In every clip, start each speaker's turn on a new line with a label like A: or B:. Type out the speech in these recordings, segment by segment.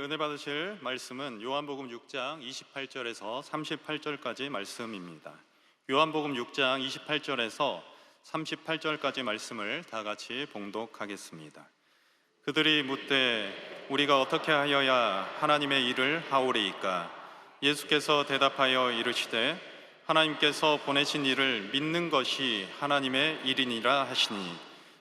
A: 오늘 은혜 받으실 말씀은 요한복음 6장 28절에서 38절까지 말씀입니다. 요한복음 6장 28절에서 38절까지 말씀을 다 같이 봉독하겠습니다. 그들이 묻되 우리가 어떻게 하여야 하나님의 일을 하오리이까? 예수께서 대답하여 이르시되 하나님께서 보내신 이를 믿는 것이 하나님의 일이니라 하시니,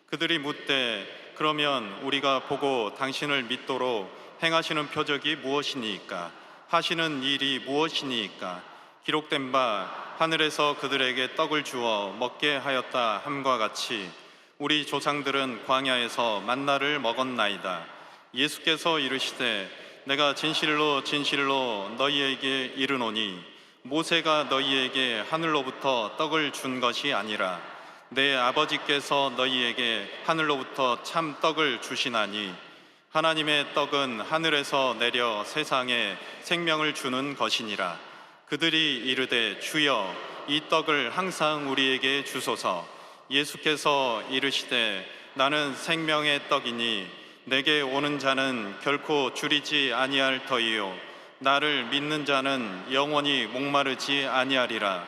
A: 그들이 묻되 그러면 우리가 보고 당신을 믿도록 행하시는 표적이 무엇이니까? 하시는 일이 무엇이니까? 기록된 바 하늘에서 그들에게 떡을 주어 먹게 하였다 함과 같이 우리 조상들은 광야에서 만나를 먹었나이다. 예수께서 이르시되 내가 진실로 진실로 너희에게 이르노니 모세가 너희에게 하늘로부터 떡을 준 것이 아니라 내 아버지께서 너희에게 하늘로부터 참 떡을 주시나니, 하나님의 떡은 하늘에서 내려 세상에 생명을 주는 것이니라. 그들이 이르되 주여 이 떡을 항상 우리에게 주소서. 예수께서 이르시되 나는 생명의 떡이니 내게 오는 자는 결코 줄이지 아니할 터이요 나를 믿는 자는 영원히 목마르지 아니하리라.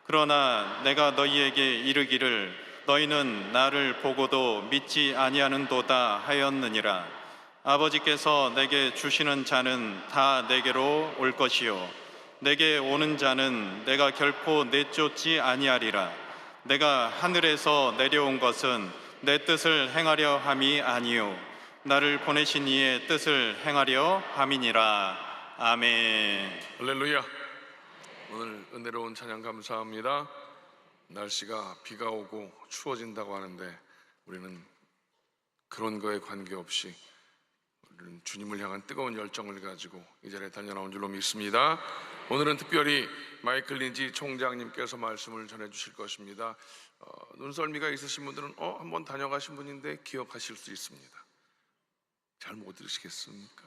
A: 그러나 내가 너희에게 이르기를 너희는 나를 보고도 믿지 아니하는도다 하였느니라. 아버지께서 내게 주시는 자는 다 내게로 올 것이요 내게 오는 자는 내가 결코 내쫓지 아니하리라. 내가 하늘에서 내려온 것은 내 뜻을 행하려 함이 아니요 나를 보내신 이의 뜻을 행하려 함이니라. 아멘.
B: 할렐루야. 오늘 은혜로운 찬양 감사합니다. 날씨가 비가 오고 추워진다고 하는데 우리는 그런 거에 관계없이 우리는 주님을 향한 뜨거운 열정을 가지고 이 자리에 달려나온 줄로 믿습니다. 오늘은 특별히 마이클 린지 총장님께서 말씀을 전해주실 것입니다. 눈썰미가 있으신 분들은 한번 다녀가신 분인데 기억하실 수 있습니다. 잘 못 들으시겠습니까?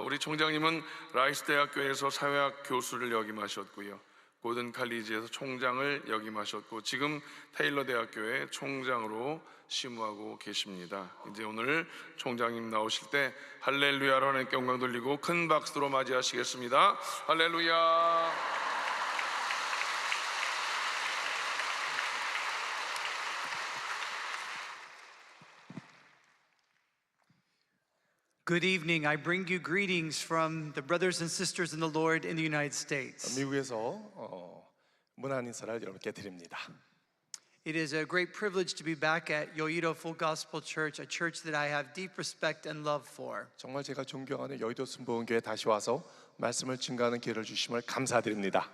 B: 우리 총장님은 라이스 대학교에서 사회학 교수를 역임하셨고요, 고든 칼리지에서 총장을 역임하셨고 지금 테일러 대학교의 총장으로 심우하고 계십니다. 이제 오늘 총장님 나오실 때 할렐루야로 하나님께 영광 돌리고 큰 박수로 맞이하시겠습니다. 할렐루야.
C: Good evening. I bring you greetings from the brothers and sisters in the Lord in the United States.
D: 미국에서 문안 인사를 여러분께 드립니다.
C: It is a great privilege to be back at Yoido Full Gospel Church, a church that I have deep respect and love for.
D: 정말 제가 존경하는 여의도 순복음교회 다시 와서 말씀을 증거하는 기회를 주심을 감사드립니다.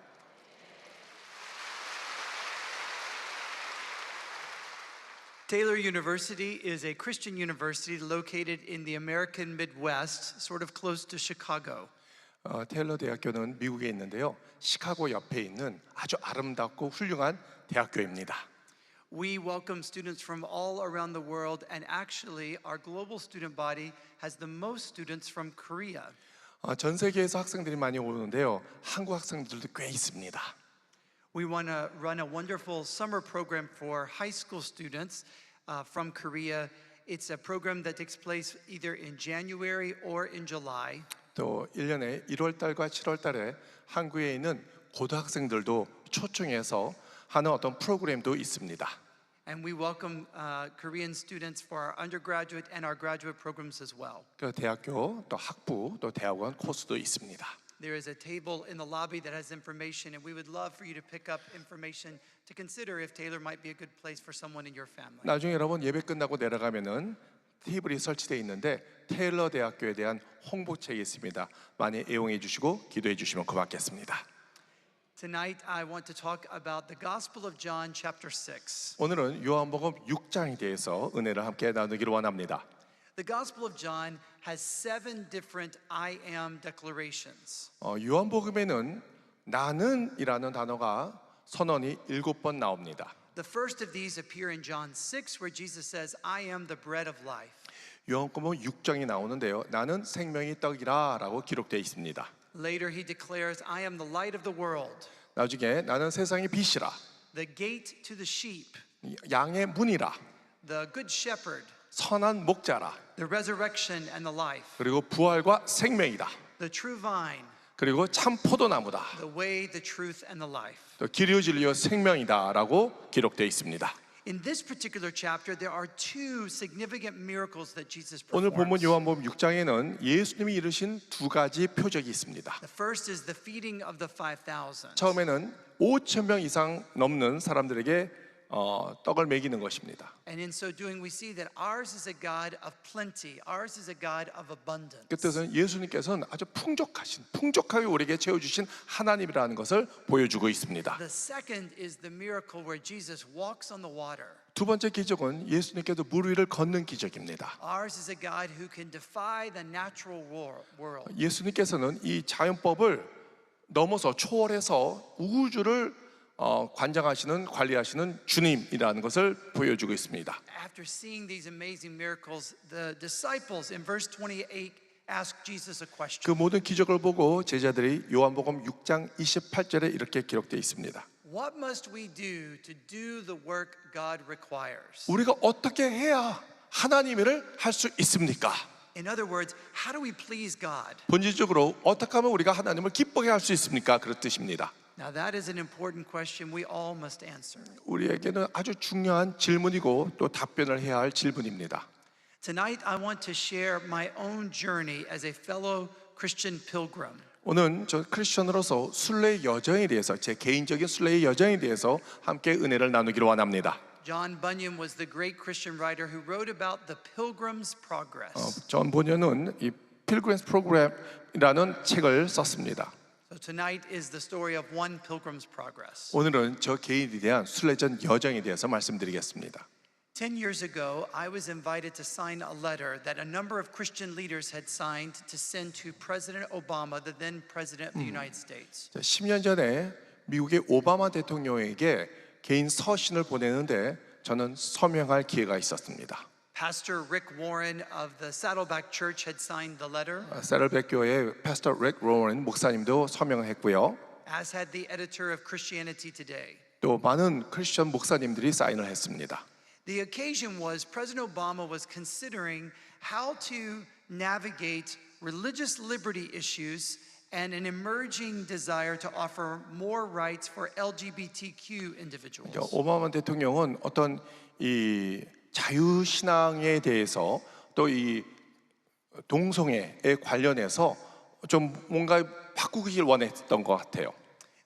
C: Taylor University is a Christian university located in the American Midwest, sort of close to Chicago.
D: 테일러 대학교는 미국에 있는데요, 시카고 옆에 있는 아주 아름답고 훌륭한 대학교입니다.
C: We welcome students from all around the world, and actually our global student body has the most students from Korea.
D: 전 세계에서 학생들이 많이 오는데요, 한국 학생들도 꽤 있습니다.
C: We want to run a wonderful summer program for high school students from Korea. It's a program that takes place either in January or in July.
D: 또 1년에 1월 달과 7월 달에 한국에 있는 고등학생들도 초청해서 하는 어떤 프로그램도 있습니다.
C: And we welcome Korean students for our undergraduate and our graduate programs as well.
D: 그 대학교, 또 학부, 또 대학원 코스도 있습니다.
C: There is a table in the lobby that has information, and we would love for you to pick up information to consider if Taylor might be a good place for someone in your family.
D: 나중에 여러분 예배 끝나고 내려가면은 테이블이 설치되어 있는데 테일러 대학교에 대한 홍보책이 있습니다. 많이 애용해 주시고 기도해 주시면 고맙겠습니다.
C: Tonight I want to talk about the Gospel of John chapter 6.
D: 오늘은 요한복음 6장에 대해서 은혜를 함께 나누기를 원합니다.
C: The Gospel of John has 7 different I am declarations.
D: 요한복음에는 나는이라는 단어가 선언이 7번 나옵니다.
C: The first of these appear in John 6 where Jesus says, I am the bread of life.
D: 요한복음 6장이 나오는데요, 나는 생명의 떡이라 라고 기록되어 있습니다.
C: Later he declares, I am the light of the world,
D: 나중에 나는 세상의 빛이라,
C: the gate to the sheep,
D: 양의 문이라,
C: the good shepherd,
D: 선한 목자라.
C: the resurrection and the life,
D: 그리고 부활과 생명이다.
C: the true vine,
D: 그리고 참 포도나무다.
C: the way, the truth, and the life.
D: 또 길이요 진리요 생명이다라고 기록되어 있습니다.
C: In this particular chapter, there are two significant miracles that Jesus
D: 오늘 본문
C: performs.
D: 요한복음 6장에는 예수님이 이루신 두 가지 표적이 있습니다.
C: The first is the feeding of the 5,000.
D: 처음에는 5천 명 이상 넘는 사람들에게 떡을 먹이는 것입니다.
C: And in so doing, we see that ours is a God of plenty. Ours is a God of abundance.
D: 그 뜻은 예수님께서는 아주 풍족하게 우리에게 채워주신 하나님이라는 것을 보여주고 있습니다.
C: The second is the miracle where Jesus walks on the water.
D: 두 번째 기적은 예수님께서 물 위를 걷는 기적입니다.
C: Ours is a God who can defy the natural world.
D: 예수님께서는 이 자연법을 넘어서 초월해서 우주를 관리하시는 주님이라는 것을 보여주고 있습니다.
C: After seeing these amazing miracles, the disciples in verse 28 ask Jesus a
D: 그
C: question.
D: 모든 기적을 보고 제자들이 요한복음 6장 28절에 이렇게 기록되어 있습니다.
C: What must we do to do the work God requires?
D: 우리가 어떻게 해야 하나님 일을 할 수 있습니까?
C: In other words, how do we please God?
D: 본질적으로 어떻게 하면 우리가 하나님을 기쁘게 할 수 있습니까? 그런 뜻입니다.
C: Now that is an important question we all must answer.
D: 우리에게는 아주 중요한 질문이고 또 답변을 해야 할 질문입니다.
C: Tonight I want to share my own journey as a fellow Christian pilgrim.
D: 오늘 저 크리스천으로서 순례의 여정에 대해서 제 개인적인 순례의 여정에 대해서 함께 은혜를 나누기를 원합니다.
C: John Bunyan was the great Christian writer who wrote about the Pilgrim's Progress.
D: 존 보녀는 이 필그림스 프로그램이라는 책을 썼습니다.
C: So tonight is the story of one Pilgrim's Progress.
D: 오늘은 저 개인에 대한 순례전 여정에 대해서 말씀드리겠습니다.
C: 10 years ago, I was invited to sign a letter that a number of Christian leaders had signed to send to President Obama, the then President of the United States.
D: 10년 전에 미국의 오바마 대통령에게 개인 서신을 보내는데 저는 서명할 기회가 있었습니다.
C: Pastor Rick Warren of the Saddleback Church had signed the letter,
D: 세럴백 교회 패스터 릭 로런 목사님도 서명을 했고요.
C: as had the editor of Christianity Today.
D: 또 많은 크리스천 목사님들이 사인을 했습니다.
C: The occasion was President Obama was considering how to navigate religious liberty issues and an emerging desire to offer more rights for LGBTQ individuals.
D: 오바마 대통령은 어떤 이 자유신앙에 대해서 또 이 동성애에 관련해서 좀 뭔가 바꾸길 원했던 것 같아요.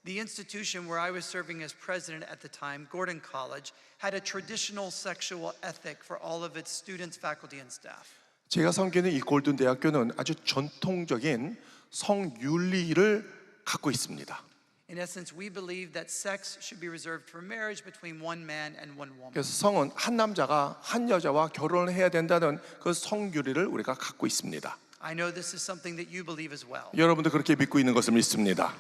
C: The institution where I was serving as president at the time, Gordon College, had a traditional sexual ethic for all of its students, faculty, and staff.
D: 제가 섬기는 이 골든 대학교는 아주 전통적인 성윤리를 갖고 있습니다.
C: In essence, we believe that sex should be reserved for marriage between one man and one woman.
D: 그래서 성은 한 남자가 한 여자와 결혼을 해야 된다는 그 성윤리를 우리가 갖고 있습니다.
C: I know this is something that you believe as well.
D: 여러분도 그렇게 믿고 있는 것을 믿습니다.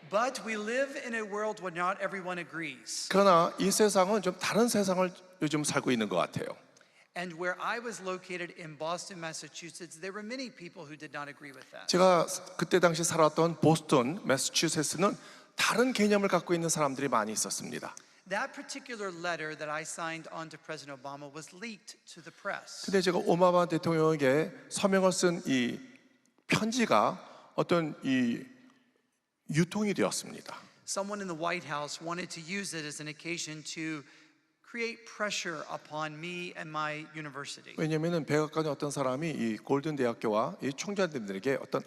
C: But we live in a world where not everyone agrees.
D: 그러나 이 세상은 좀 다른 세상을 요즘 살고 있는 것 같아요.
C: And where I was located in Boston, Massachusetts, there were many people who did not agree with that.
D: 제가 그때 당시 살았던 보스턴, 매사추세츠는 다른 개념을 갖고 있는 사람들이 많이 있었습니다.
C: That particular letter that I signed on to President Obama was leaked to the press.
D: 근데 제가 오바마 대통령에게 서명을 쓴 이 편지가 어떤 이 유통이 되었습니다.
C: Someone in the White House wanted to use it as an occasion to create pressure upon me and my university.
D: 왜냐하면 백악관의 어떤 사람이 이 골든 대학교와 이 총장님들에게 어떤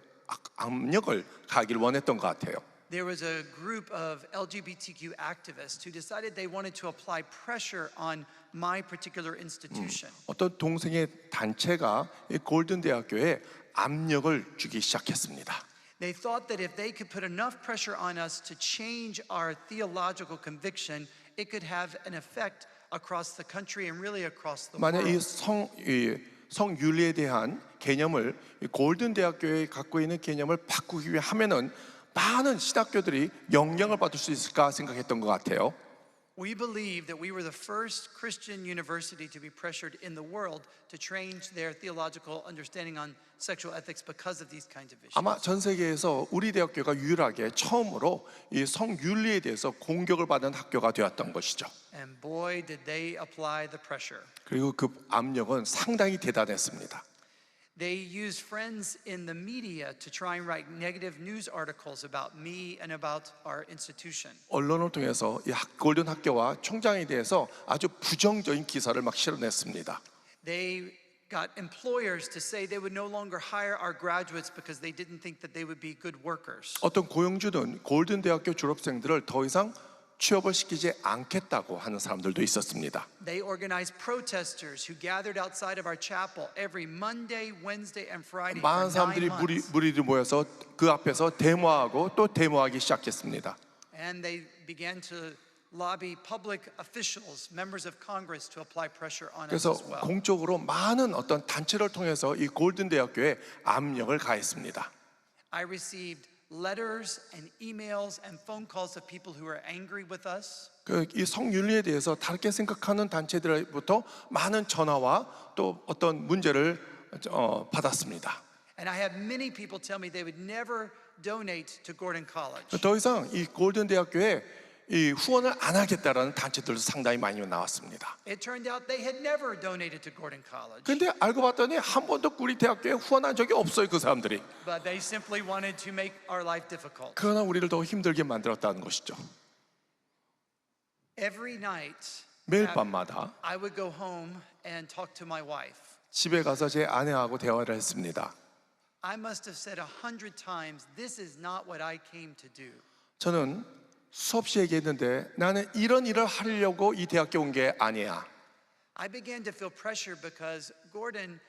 D: 압력을 가하기를 원했던 것 같아요.
C: There was a group of LGBTQ activists who decided they wanted to apply pressure on my particular institution.
D: 어떤 동성애 단체가 이 골든 대학교에 압력을 주기 시작했습니다.
C: They thought that if they could put enough pressure on us to change our theological conviction, it could have an effect across the country and really across the
D: 만약
C: world.
D: 이 성윤리에 대한 개념을 이 골든 대학교에 갖고 있는 개념을 바꾸기 위해 하면은 많은 신학교들이 영향을 받을 수 있을까 생각했던 것 같아요.
C: We believe that we were the first Christian university to be pressured in the world to change their theological understanding on sexual ethics because of these kinds of issues.
D: 아마 전 세계에서 우리 대학교가 유일하게 처음으로 이 성윤리에 대해서 공격을 받은 학교가 되었던 것이죠.
C: And boy, did they apply the pressure.
D: 그리고 그 압력은 상당히 대단했습니다.
C: They used friends in the media to try and write negative news articles about me and about our institution.
D: 언론을 통해서 이 골든 학교와 총장에 대해서 아주 부정적인 기사를 막 실어냈습니다.
C: They got employers to say they would no longer hire our graduates because they didn't think that they would be good workers.
D: 어떤 고용주는 골든 대학교 졸업생들을 더 이상 취업을 시키지 않겠다고 하는 사람들도 있었습니다.
C: They organized protesters who gathered outside of our chapel every Monday, Wednesday, and Friday for
D: 많은
C: 9
D: 사람들이
C: months.
D: 무리를 모여서 그 앞에서 데모하고 또 데모하기 시작했습니다.
C: And they began to lobby public officials, members of Congress, to apply pressure on us
D: 그래서
C: as well.
D: 공적으로 많은 어떤 단체를 통해서 이 골든 대학교에 압력을 가했습니다.
C: I received letters and emails and phone calls of people who were angry with us.
D: 이 성윤리에 대해서 다르게 생각하는 단체들로부터 많은 전화와 또 어떤 문제를 받았습니다.
C: And I had many people tell me they would never donate to Gordon College.
D: 더 이상 이 골든 대학교에 이 후원을 안 하겠다라는 단체들도 상당히 많이 나왔습니다.
C: It turned out they had never donated to Gordon College,
D: 근데 알고 봤더니 한 번도 우리 대학교에 후원한 적이 없어요, 그 사람들이.
C: but they simply wanted to make our life difficult.
D: 그러나 우리를 더 힘들게 만들었다는 것이죠.
C: Every night,
D: 매일 밤마다
C: I would go home and talk to my wife.
D: 집에 가서 제 아내하고 대화를 했습니다.
C: I must have said 100 times, this is not what I came to do.
D: 저는 수없이 얘기했는데 나는 이런 일을 하려고 이 대학교 온 게 아니야.
C: I began to feel pressure because Gordon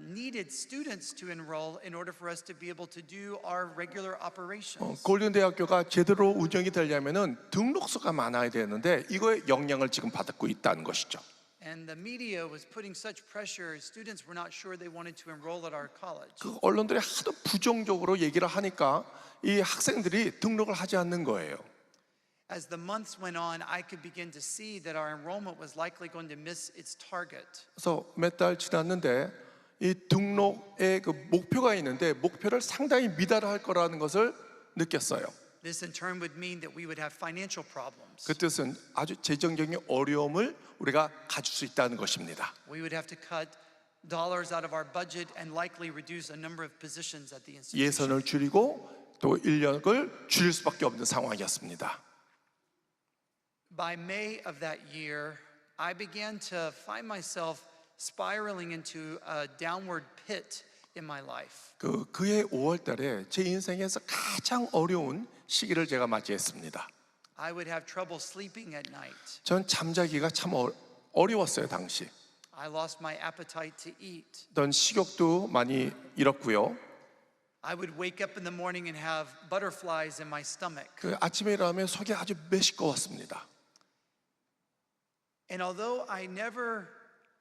C: needed students to enroll in order for us to be able to do our regular operations.
D: 골든 대학교가 제대로 운영이 되려면은 등록수가 많아야 되는데 이거에 영향을 지금 받고 있다는 것이죠.
C: And the media was putting such pressure, students were not sure they wanted to enroll at our college.
D: 그 언론들이 하도 부정적으로 얘기를 하니까 이 학생들이 등록을 하지 않는 거예요.
C: As the months went on, I could begin to see that our enrollment was likely going to miss its target.
D: 그래서 몇 달 지났는데 이 등록의 그 목표가 있는데 목표를 상당히 미달할 거라는 것을 느꼈어요.
C: This in turn would mean that we would have financial problems.
D: 그 뜻은 아주 재정적인 어려움을 우리가 가질 수 있다는 것입니다.
C: We would have to cut dollars out of our budget and likely reduce a number of positions at the institution.
D: 예산을 줄이고 또 인력을 줄일 수밖에 없는 상황이었습니다.
C: By May of that year, I began to find myself spiraling into a downward pit in my life.
D: 그해 5월달에 제 인생에서 가장 어려운 시기를 제가 맞이했습니다.
C: I would have trouble sleeping at night.
D: 전 잠자기가 참 어려웠어요 당시.
C: I lost my appetite to eat.
D: 어떤 식욕도 많이 잃었고요.
C: I would wake up in the morning and have butterflies in my stomach.
D: 그 아침에 일어나면 속이 아주 메시꺼웠습니다.
C: And although I never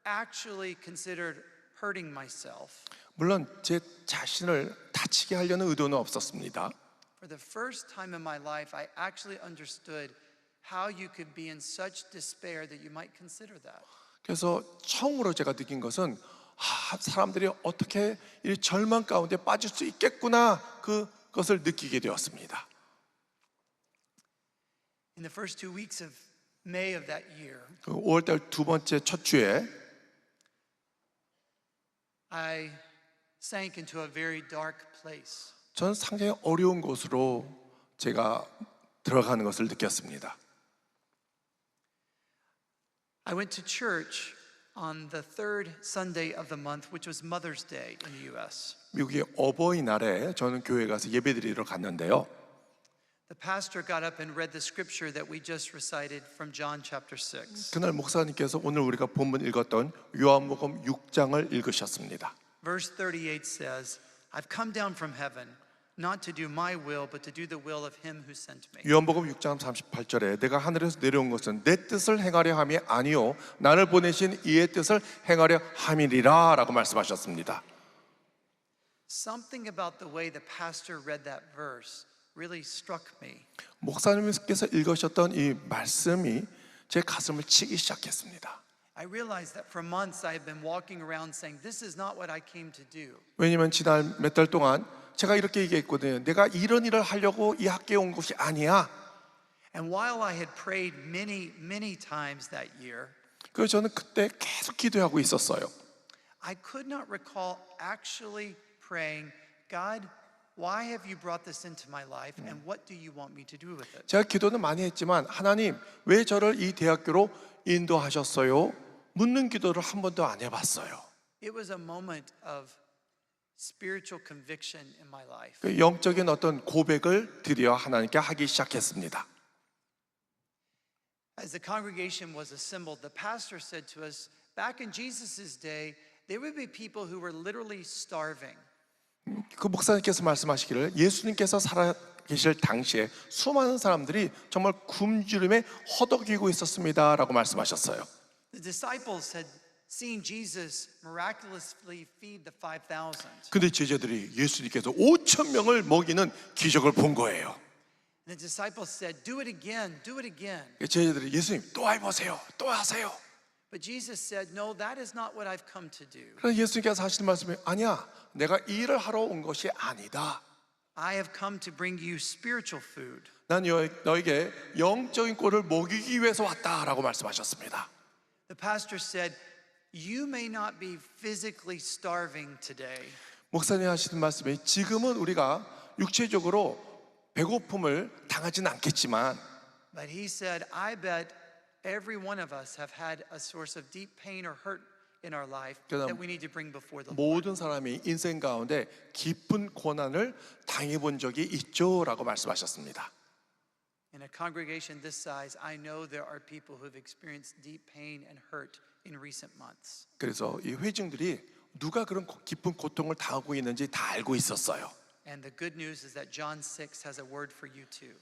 C: actually considered hurting myself,
D: 물론 제 자신을 다치게 하려는 의도는 없었습니다.
C: for the first time in my life, I actually understood how you could be in such despair that you might consider that.
D: 그래서 처음으로 제가 느낀 것은 사람들이 어떻게 이 절망 가운데 빠질 수 있겠구나 그것을 느끼게 되었습니다.
C: In the first 2 weeks of May of that year,
D: 5월달 두 번째 첫 주에
C: I sank into a very dark place.
D: 저는 상당히 어려운 곳으로 제가 들어가는 것을 느꼈습니다.
C: I went to church on the third Sunday of the month, which was Mother's Day in the U.S.
D: 미국의 어버이날에 저는 교회 가서 예배드리러 갔는데요.
C: The pastor got up and read the scripture that we just recited from John chapter 6.
D: 그날 목사님께서 오늘 우리가 본문 읽었던 요한복음 6장을 읽으셨습니다.
C: Verse 38 says, I've come down from heaven, not to do my will, but to do the will of him who sent me.
D: 요한복음 6장 38절에 내가 하늘에서 내려온 것은 내 뜻을 행하려 함이 아니요 나를 보내신 이의 뜻을 행하려 함이리라 라고 말씀하셨습니다.
C: Something about the way the pastor read that verse really struck me.
D: 목사님께서 읽으셨던 이 말씀이 제 가슴을 치기 시작했습니다.
C: I realized that for months I had been walking around saying, this is not what I came to do.
D: 왜냐면 지난 몇 달 동안 제가 이렇게 얘기했거든요. 내가 이런 일을 하려고 이 학교에 온 것이 아니야.
C: And while I had prayed many times that year,
D: 그래서 저는 그때 계속 기도하고 있었어요.
C: I could not recall actually praying, God, why have you brought this into my life and what do you want me to do with it?
D: 제가 기도는 많이 했지만 하나님 왜 저를 이 대학교로 인도하셨어요? 묻는 기도를 한 번도 안 해봤어요.
C: It was a moment of spiritual conviction in my life.
D: 그 영적인 어떤 고백을 드디어 하나님께 하기 시작했습니다.
C: As the congregation was assembled, the pastor said to us, back in Jesus' day, there would be people who were literally starving.
D: 그 목사님께서 말씀하시기를 예수님께서 살아계실 당시에 수많은 사람들이 정말 굶주림에 허덕이고 있었습니다라고 말씀하셨어요.
C: The disciples had seen Jesus miraculously feed the 5,000.
D: 근데 제자들이 예수님께서 5천 명을 먹이는 기적을 본 거예요.
C: The disciples said, do it again, do it again.
D: 제자들이 예수님 또 해보세요, 또 하세요.
C: But Jesus said, no, that is not what I've come to do.
D: 그래서 예수님께서 하시는 말씀이 아니야, 내가 이 일을 하러 온 것이 아니다.
C: I have come to bring you spiritual food.
D: 난 너에게 영적인 꼴을 먹이기 위해서 왔다라고 말씀하셨습니다.
C: The pastor said, you may not be physically starving today,
D: 목사님 하시는 말씀이 지금은 우리가 육체적으로 배고픔을 당하진 않겠지만
C: but he said, I bet every one of us have had a source of deep pain or hurt in our life that we need to bring before the Lord.
D: 모든 사람이 인생 가운데 깊은 고난을 당해본 적이 있죠라고 말씀하셨습니다.
C: In a congregation this size, I know there are people who have experienced deep pain and hurt in recent months.
D: 그래서 이 회중들이 누가 그런 깊은 고통을 당하고 있는지 다 알고 있었어요.
C: And the good news is that John 6 has a word for you too.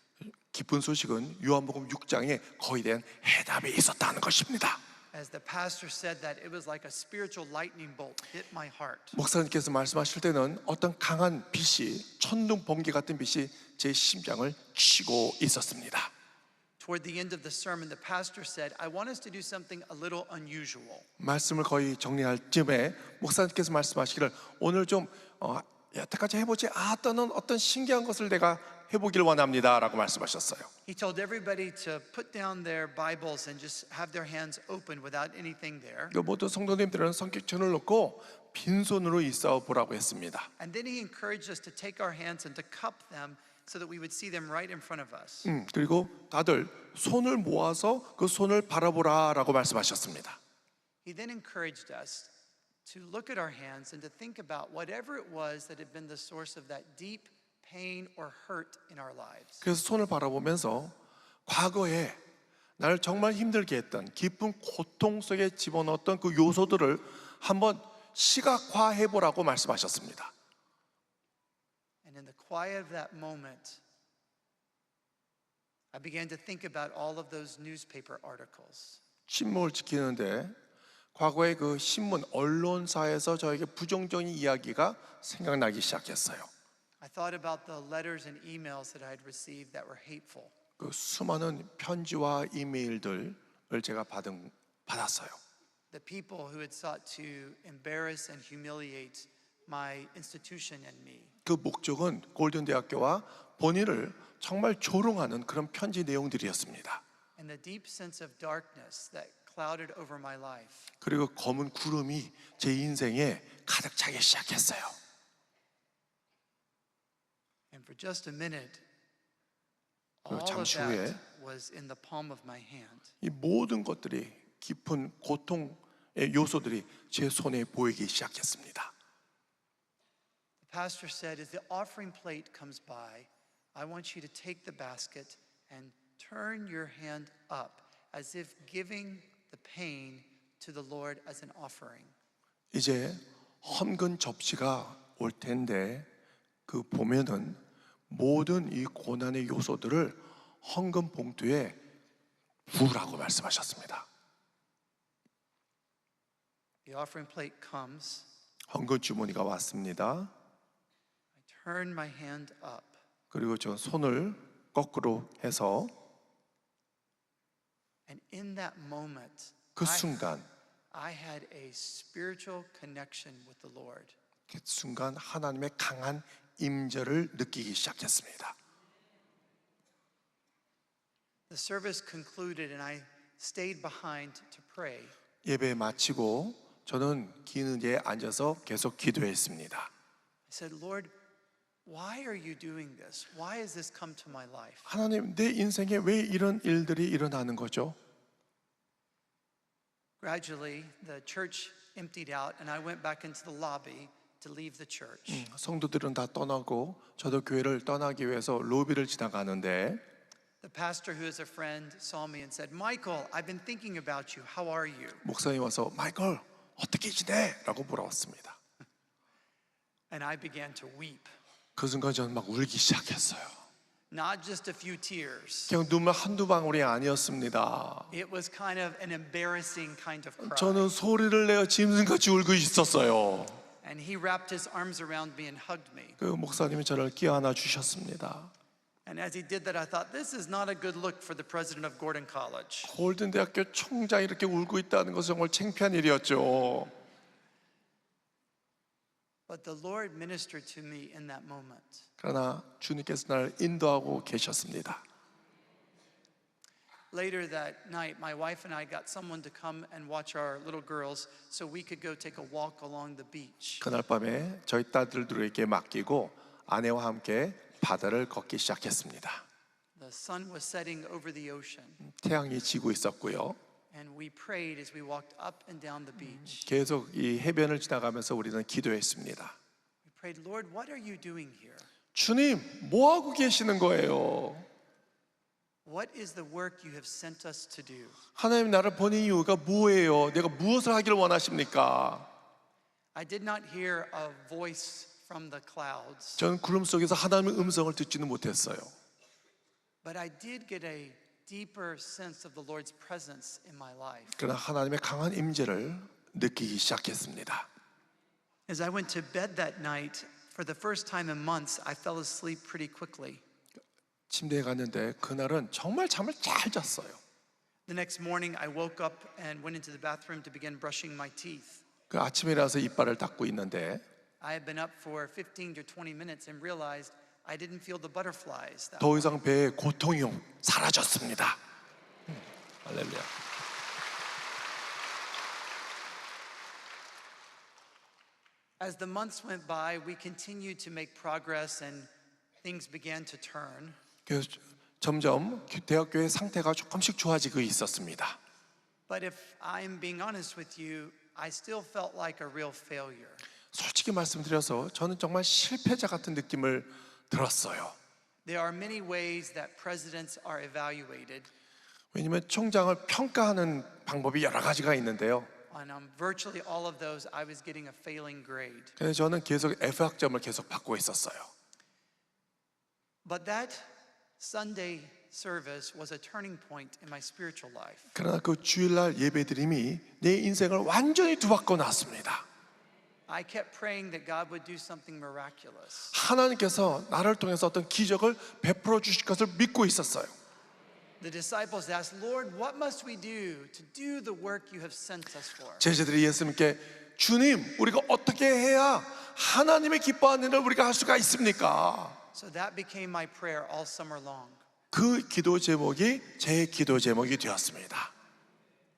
D: 기쁜 소식은 요한복음 6장에 거기에 대한 해답이 있었다는 것입니다.
C: As the pastor said that, it was like a spiritual lightning bolt hit my heart.
D: 목사님께서 말씀하실 때는 어떤 강한 빛이 천둥 번개 같은 빛이 제 심장을 치고 있었습니다.
C: Toward the end of the sermon, the pastor said, I want us to do something a little unusual.
D: 말씀을 거의 정리할 쯤에 목사님께서 말씀하시기를 오늘 좀 여태까지 해보지 않았던 어떤 신기한 것을 내가 해보길 원합니다라고 말씀하셨어요.
C: He told everybody to put down their Bibles and just have their hands open without anything there.
D: 그 모든 성도님들은 성격전을 놓고 빈손으로 있어 보라고 했습니다.
C: And then he encouraged us to take our hands and to cup them so that we would see them right in front of us.
D: 그리고 다들 손을 모아서 그 손을 바라보라라고 말씀하셨습니다.
C: He then encouraged us to look at our hands and to think about whatever it was that had been the source of that deep pain or hurt in our lives.
D: 그래서 손을 바라보면서 과거에 나를 정말 힘들게 했던 깊은 고통 속에 집어넣었던 그 요소들을 한번 시각화해 보라고 말씀하셨습니다.
C: And in the quiet of that moment, I began to think about all of those newspaper articles.
D: 침묵을 지키는데 과거의 그 신문 언론사에서 저에게 부정적인 이야기가 생각나기 시작했어요.
C: I thought about the letters and emails that I had received that were hateful.
D: 그 수많은 편지와 이메일들을 제가 받았어요.
C: The people who had sought to embarrass and humiliate my institution and me.
D: 그 목적은 골든 대학교와 본인을 정말 조롱하는 그런 편지 내용들이었습니다.
C: And the deep sense of darkness that clouded over my life.
D: 그리고 검은 구름이 제 인생에 가득 차기 시작했어요.
C: And for just a minute, all of
D: 잠시
C: that
D: 후에
C: was in the palm of my hand.
D: 이 모든 것들이 깊은 고통의 요소들이 제 손에 보이기 시작했습니다.
C: The pastor said, as the offering plate comes by, I want you to take the basket and turn your hand up as if giving the pain to the Lord as an offering.
D: 이제 헌금 접시가 올 텐데 그 보면은 모든 이 고난의 요소들을 헌금 봉투에 부으라고 말씀하셨습니다.
C: The offering plate comes.
D: 헌금 주머니가 왔습니다.
C: I turn my hand up.
D: 그리고 저 손을 거꾸로 해서
C: And in that moment,
D: 그 순간
C: I had a spiritual connection with the Lord.
D: 그 순간 하나님의 강한 임재를 느끼기 시작했습니다.
C: The service concluded and I stayed behind to pray.
D: 예배 마치고 저는 긴 의자에 앉아서 계속 기도했습니다.
C: I said, Lord, why are you doing this? Why has this come to my life?
D: 하나님, 내 인생에 왜 이런 일들이 일어나는 거죠?
C: Gradually, the church emptied out and I went back into the lobby to leave the church.
D: 성도들은 다 떠나고 저도 교회를 떠나기 위해서 로비를 지나가는데
C: The pastor, who is a friend, saw me and said, Michael, I've been thinking about you. How are you?
D: 목사님 와서 마이클 어떻게 지내? 라고 물어봤습니다.
C: And I began to weep.
D: 그 순간 저는 막 울기 시작했어요.
C: Not just a few tears.
D: 그냥 눈물 한두 방울이 아니었습니다.
C: It was kind of an embarrassing kind of cry.
D: 저는 소리를 내어 짐승같이 울고 있었어요.
C: And he wrapped his arms around me and hugged me.
D: 그 목사님이 저를 끼안아 주셨습니다.
C: And as he did that, I thought, this is not a good look for the president of Gordon College.
D: 골든 대학교 총장이 이렇게 울고 있다는 것은 정말 창피한 일이었죠.
C: But the Lord ministered to me in that moment.
D: 그러나 주님께서 나를 인도하고 계셨습니다.
C: Later that night, my wife and I got someone to come and watch our little girls so we could go take a walk along the beach.
D: 그날 밤에 저희 딸들에게 맡기고 아내와 함께 바다를 걷기 시작했습니다.
C: The sun was setting over the ocean,
D: 태양이 지고 있었고요.
C: and we prayed as we walked up and down the beach.
D: 계속 이 해변을 지나가면서 우리는 기도했습니다.
C: We prayed, Lord, what are you doing here?
D: 주님, 뭐 하고 계시는 거예요?
C: What is the work you have sent us to do?
D: 하나님 나를 보낸 이유가 뭐예요? 내가 무엇을 하기를 원하십니까?
C: I did not hear a voice from the clouds,
D: 저는 구름 속에서 하나님의 음성을 듣지는 못했어요.
C: but I did get a deeper sense of the Lord's presence in my life.
D: 그러나 하나님의 강한 임재를 느끼기 시작했습니다.
C: As I went to bed that night, for the first time in months, I fell asleep pretty quickly.
D: 침대에 갔는데 그날은 정말 잠을 잘 잤어요.
C: The next morning, I woke up and went into the bathroom to begin brushing my teeth.
D: 그 아침에 일어나서 이빨을 닦고 있는데
C: I had been up for 15 to 20 minutes and realized I didn't feel the butterflies.
D: 더 이상 배에 고통이 사라졌습니다. 할렐루야.
C: As the months went by, we continued to make progress and things began to turn.
D: 그래서 점점 대학교의 상태가 조금씩 좋아지고 있었습니다.
C: But if I'm being honest with you, I still felt like a real failure.
D: 솔직히 말씀드려서 저는 정말 실패자 같은 느낌을 들었어요.
C: There are many ways that presidents are evaluated,
D: 왜냐하면 총장을 평가하는 방법이 여러 가지가 있는데요.
C: and on virtually all of those, I was getting a failing grade.
D: 그래서 저는 계속 F학점을 계속 받고 있었어요.
C: But that Sunday service was a turning point in my spiritual life.
D: 그러나 그 주일날 예배드림이 내 인생을 완전히 뒤바꿔 놨습니다.
C: I kept praying that God would do something miraculous.
D: 하나님께서 나를 통해서 어떤 기적을 베풀어 주실 것을 믿고 있었어요.
C: The disciples asked, Lord, what must we do to do the work you have sent us for?
D: 제자들이 예수님께 주님, 우리가 어떻게 해야 하나님의 기뻐하는 일을 우리가 할 수가 있습니까?
C: So that became my prayer all summer long.
D: 그 기도 제목이 제 기도 제목이 되었습니다.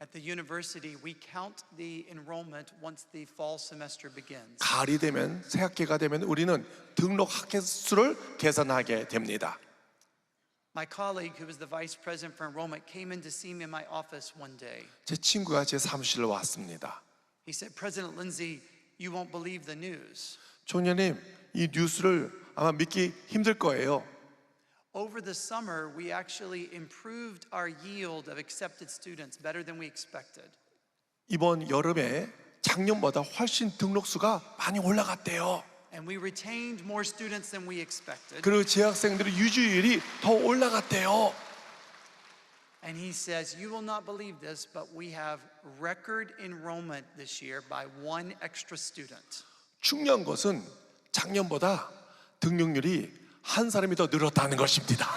C: At the university, we count the enrollment once the fall semester begins.
D: 가을이 되면 새학기가 되면 우리는 등록 학회 수를 계산하게 됩니다.
C: My colleague, who was the vice president for enrollment, came in to see me in my office one day.
D: 제 친구가 제 사무실로 왔습니다.
C: He said, President Lindsay, you won't believe the news.
D: 총장님, 이 뉴스를 아마 믿기 힘들 거예요.
C: Over the summer, we actually improved our yield of accepted students better than we expected.
D: 이번 여름에 작년보다 훨씬 등록 수가 많이 올라갔대요.
C: And we retained more students than we expected.
D: 그리고 재학생들의 유지율이 더 올라갔대요.
C: And he says, you will not believe this, but we have record enrollment this year by one extra student.
D: 중요한 것은 작년보다 등록률이 한 사람이 더 늘었다는 것입니다.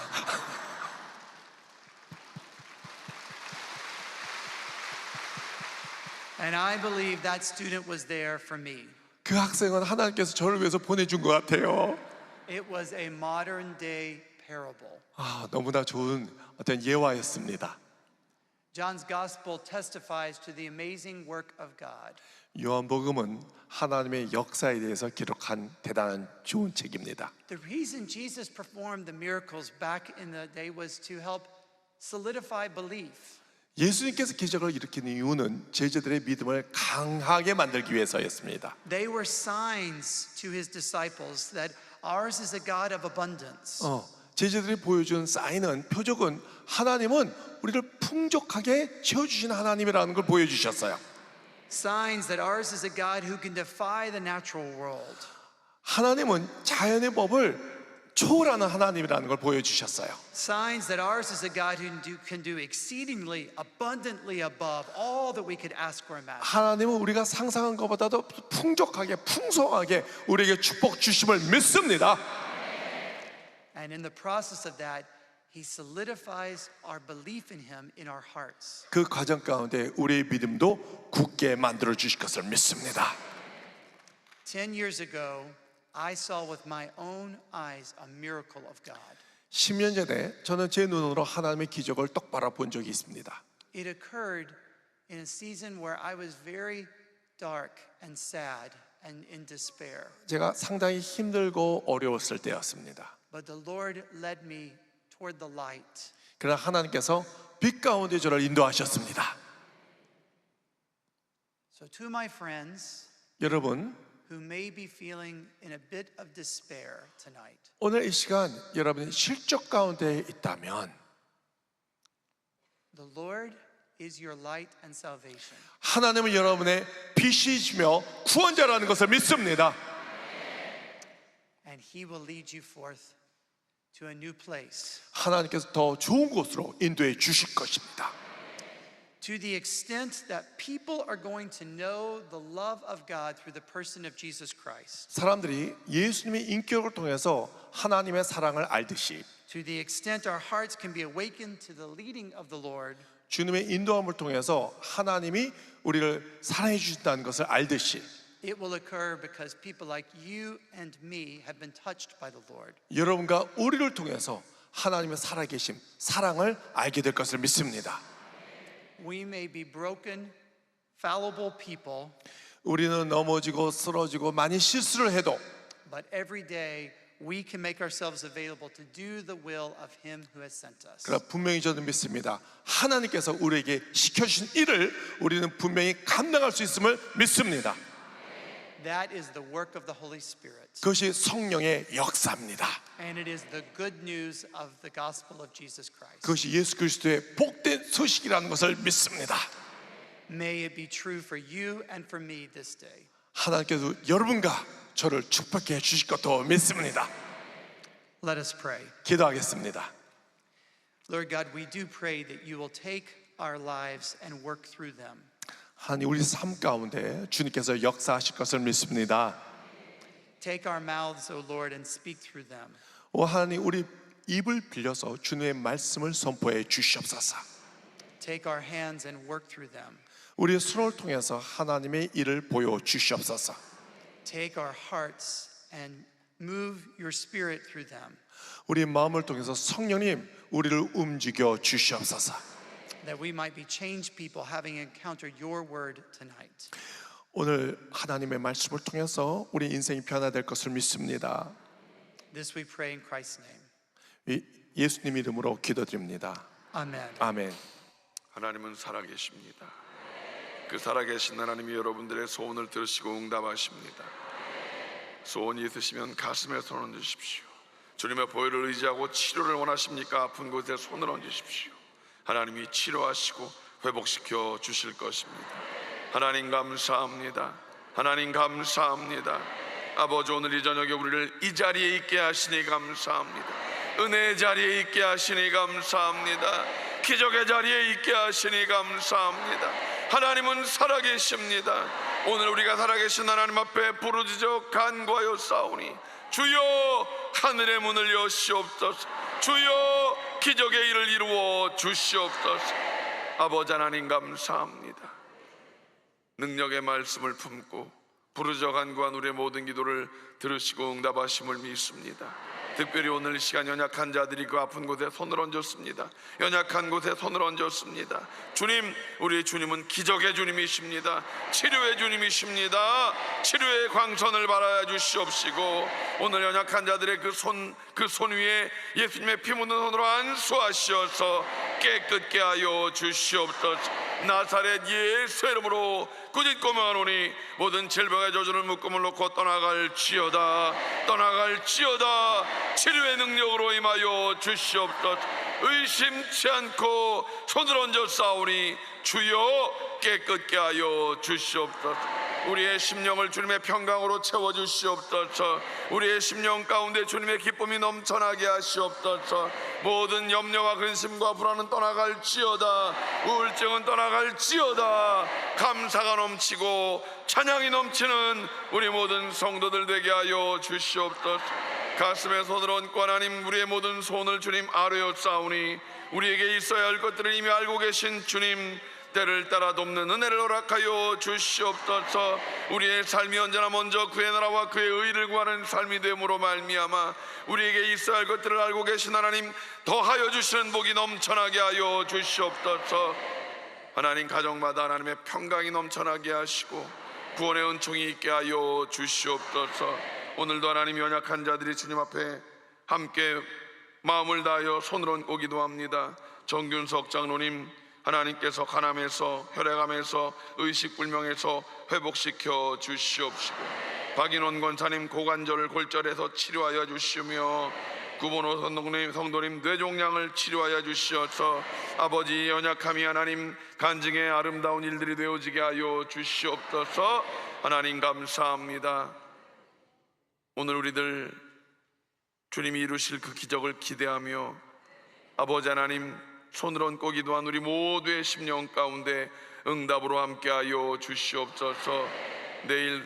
C: And I believe that student was there for me.
D: 그 학생은 하나님께서 저를 위해서 보내준 것 같아요.
C: It was a modern day parable.
D: 너무나 좋은 어떤 예화였습니다.
C: John's gospel testifies to the amazing work of God.
D: 요한복음은 하나님의 역사에 대해서 기록한 대단한 좋은 책입니다.
C: The reason Jesus performed the miracles back in the day was to help solidify belief.
D: 예수님께서 기적을 일으키는 이유는 제자들의 믿음을 강하게 만들기 위해서였습니다.
C: They were signs to his disciples that ours is a God of abundance.
D: 제자들이 보여준 사인은, 표적은 하나님은 우리를 풍족하게 채워주시는 하나님이라는 걸 보여주셨어요.
C: Signs that ours is a God who can defy the natural world.
D: 하나님은 자연의 법을 초월하는 하나님이라는 걸 보여주셨어요.
C: Signs that ours is a God who can do exceedingly abundantly above all that we could ask or imagine.
D: 하나님은 우리가 상상한 것보다도 풍족하게, 풍성하게 우리에게 축복 주심을 믿습니다.
C: And in the process of that, He solidifies our belief in Him in our hearts.
D: 그 과정 가운데 우리의 믿음도 굳게 만들어 주실 것을 믿습니다.
C: 10 years ago, I saw with my own eyes a miracle of God.
D: 10년 전에 저는 제 눈으로 하나님의 기적을 똑바로 본 적이 있습니다.
C: It occurred in a season where I was very dark and sad and in despair.
D: 제가 상당히 힘들고 어려웠을 때였습니다.
C: But the Lord led me toward the light.
D: 그러나 하나님께서 빛 가운데 저를 인도하셨습니다.
C: So to my friends
D: 여러분,
C: who may be feeling in a bit of despair tonight,
D: 오늘 이 시간 여러분이 실족 가운데 있다면
C: the Lord is your light and salvation.
D: 하나님은 여러분의 빛이시며 구원자라는 것을 믿습니다.
C: And He will lead you forth to a new place.
D: 하나님께서 더 좋은 곳으로 인도해 주실 것입니다.
C: To the extent that people are going to know the love of God through the person of Jesus Christ.
D: 사람들이 예수님의 인격을 통해서 하나님의 사랑을 알듯이
C: To the extent our hearts can be awakened to the leading of the Lord.
D: 주님의 인도함을 통해서 하나님이 우리를 사랑해 주신다는 것을 알듯이
C: It will occur because people like you and me have been touched by the Lord.
D: 여러분과 우리를 통해서 하나님의 살아계심, 사랑을 알게 될 것을 믿습니다.
C: We may be broken, fallible people,
D: 우리는 넘어지고 쓰러지고 많이 실수를 해도
C: but every day we can make ourselves available to do the will of Him who has sent us.
D: 그러나 분명히 저는 믿습니다. 하나님께서 우리에게 시켜주신 일을 우리는 분명히 감당할 수 있음을 믿습니다.
C: That is the work of the Holy Spirit.
D: 그것이 성령의 역사입니다.
C: And it is the good news of the gospel of Jesus Christ.
D: 그것이 예수 그리스도의 복된 소식이라는 것을 믿습니다.
C: May it be true for you and for me this day.
D: 하나님께서 여러분과 저를 축복해 주실 것도 믿습니다.
C: Let us pray.
D: 기도하겠습니다.
C: Lord God, we do pray that you will take our lives and work through them.
D: 하나님, 우리 삶 가운데 주님께서 역사하실 것을 믿습니다.
C: Take our mouths, O Lord, and speak through them.
D: 오 하나님, 우리 입을 빌려서 주님의 말씀을 선포해 주시옵소서.
C: Take our hands and work through them.
D: 우리의 손을 통해서 하나님의 일을 보여 주시옵소서.
C: Take our hearts and move your spirit through them.
D: 우리 마음을 통해서 성령님 우리를 움직여 주시옵소서.
C: That we might be changed people having encountered your word tonight.
D: 오늘 하나님의 말씀을 통해서 우리 인생이 변화될 것을 믿습니다.
C: This we pray in Christ's name.
D: 예수님 이름으로 기도드립니다.
C: Amen.
D: 아멘.
B: 하나님은 살아계십니다. 그 살아계신 하나님이 여러분들의 소원을 들으시고 응답하십니다. 소원이 있으시면 가슴에 손을 얹으십시오. 주님의 보혈을 의지하고 치료를 원하십니까? 아픈 곳에 손을 얹으십시오. 하나님이 치료하시고 회복시켜 주실 것입니다. 하나님 감사합니다. 하나님 감사합니다. 아버지, 오늘 이 저녁에 우리를 이 자리에 있게 하시니 감사합니다. 은혜의 자리에 있게 하시니 감사합니다. 기적의 자리에 있게 하시니 감사합니다. 하나님은 살아계십니다. 오늘 우리가 살아계신 하나님 앞에 부르짖어 간구하여 싸우니 주여 하늘의 문을 여시옵소서. 주여 기적의 일을 이루어 주시옵소서. 아버지 하나님 감사합니다. 능력의 말씀을 품고 부르짖어 간구한 우리의 모든 기도를 들으시고 응답하심을 믿습니다. 특별히 오늘 이 시간 연약한 자들이 그 아픈 곳에 손을 얹었습니다. 연약한 곳에 손을 얹었습니다. 주님, 우리 주님은 기적의 주님이십니다. 치료의 주님이십니다. 치료의 광선을 발하여 주시옵시고 오늘 연약한 자들의 그 손 위에 예수님의 피 묻은 손으로 안수하시어서 깨끗게 하여 주시옵소서. 나사렛 예수의 이름으로 꾸짖고 명하노니 모든 질병의 저주를 묶음을 놓고 떠나갈지어다. 떠나갈지어다. 치료의 능력으로 임하여 주시옵소서. 의심치 않고 손을 얹어 싸우니 주여 깨끗게 하여 주시옵소서. 우리의 심령을 주님의 평강으로 채워주시옵소서. 우리의 심령 가운데 주님의 기쁨이 넘쳐나게 하시옵소서. 모든 염려와 근심과 불안은 떠나갈지어다. 우울증은 떠나갈지어다. 감사가 넘치고 찬양이 넘치는 우리 모든 성도들 되게 하여 주시옵소서. 가슴에 손을 얹고 하나님, 우리의 모든 소원을 주님 아뢰어 싸우니 우리에게 있어야 할 것들을 이미 알고 계신 주님, 때를 따라 돕는 은혜를 허락하여 주시옵소서. 우리의 삶이 언제나 먼저 그의 나라와 그의 의를 구하는 삶이 됨으로 말미암아 우리에게 있어야 할 것들을 알고 계신 하나님, 더하여 주시는 복이 넘쳐나게 하여 주시옵소서. 하나님, 가정마다 하나님의 평강이 넘쳐나게 하시고 구원의 은총이 있게 하여 주시옵소서. 오늘도 하나님, 연약한 자들이 주님 앞에 함께 마음을 다하여 손을 얹고 기도합니다. 정균석 장로님, 하나님께서 간암에서, 혈액암에서, 의식불명에서 회복시켜 주시옵시고 박인원 권사님 고관절 골절에서 치료하여 주시며 구본호 성도님 뇌종양을 치료하여 주시어서 아버지 연약함이 하나님 간증의 아름다운 일들이 되어지게 하여 주시옵소서. 하나님 감사합니다. 오늘 우리들 주님이 이루실 그 기적을 기대하며 아버지 하나님, 손을 얹고 기도한 우리 모두의 심령 가운데 응답으로 함께하여 주시옵소서. 내일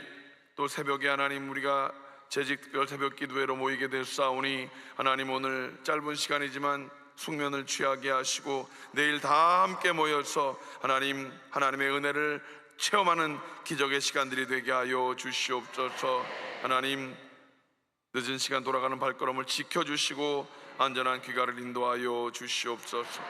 B: 또 새벽에 하나님, 우리가 재직별 새벽 기도회로 모이게 됐사오니 하나님, 오늘 짧은 시간이지만 숙면을 취하게 하시고 내일 다 함께 모여서 하나님의 은혜를 체험하는 기적의 시간들이 되게 하여 주시옵소서. 하나님, 늦은 시간 돌아가는 발걸음을 지켜주시고 안전한 귀가를 인도하여 주시옵소서.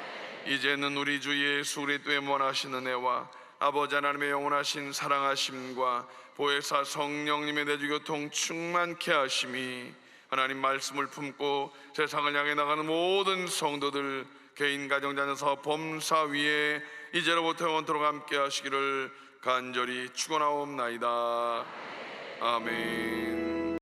B: 이제는 우리 주 예수 그리스도의 무한하신 은혜와 아버지 하나님의 영원하신 사랑하심과 보혜사 성령님의 내주교통 충만케 하심이 하나님 말씀을 품고 세상을 향해 나가는 모든 성도들 개인 가정 자녀 사업 범사 위에 이제로부터 영원토록 함께 하시기를 간절히 축원하옵나이다. 아멘.